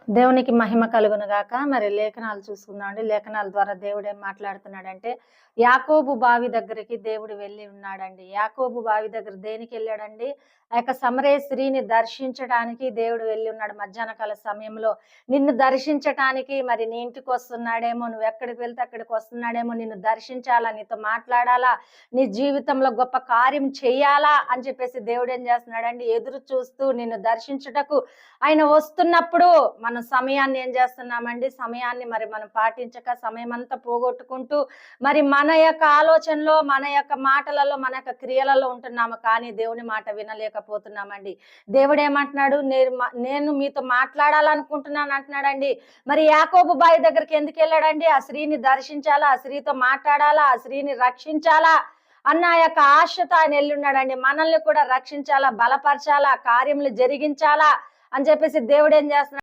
దేవునికి మహిమ కలుగును గాక. మరి లేఖనాలు చూసుకుందామండి. లేఖనాల ద్వారా దేవుడు ఏం మాట్లాడుతున్నాడంటే, యాకోబు బావి దగ్గరికి దేవుడు వెళ్ళి ఉన్నాడండి. యాకోబు బావి దగ్గర దేనికెళ్ళాడండి? ఆ యొక్క సమరయ స్త్రీని దర్శించడానికి దేవుడు వెళ్ళి ఉన్నాడు. మధ్యాహ్న కాల సమయంలో నిన్ను దర్శించటానికి మరి నీ ఇంటికి వస్తున్నాడేమో, నువ్వు ఎక్కడికి వెళ్తే అక్కడికి వస్తున్నాడేమో, నిన్ను దర్శించాలా, నీతో మాట్లాడాలా, నీ జీవితంలో గొప్ప కార్యం చెయ్యాలా అని చెప్పేసి దేవుడు ఏం చేస్తున్నాడండి? ఎదురు చూస్తూ నిన్ను దర్శించుటకు ఆయన వస్తున్నప్పుడు మన సమయాన్ని ఏం చేస్తున్నామండి? సమయాన్ని మరి మనం పాటించక సమయం అంతా పోగొట్టుకుంటూ మరి మన యొక్క ఆలోచనలో, మన యొక్క మాటలలో, మన యొక్క క్రియలలో ఉంటున్నాము. కానీ దేవుని మాట వినలేకపోతున్నామండి. దేవుడు ఏమంటున్నాడు? నేను మీతో మాట్లాడాలనుకుంటున్నాను అంటున్నాడండి. మరి యాకోబు బావి దగ్గరికి ఎందుకు వెళ్ళాడండి? ఆ స్త్రీని దర్శించాలా, ఆ స్త్రీతో మాట్లాడాలా, ఆ స్త్రీని రక్షించాలా అన్న యొక్క ఆశతో ఆయన వెళ్ళున్నాడండి. మనల్ని కూడా రక్షించాలా, బలపరచాలా, కార్యములు జరిగించాలా అని చెప్పేసి దేవుడు ఏం చేస్తున్నాడు?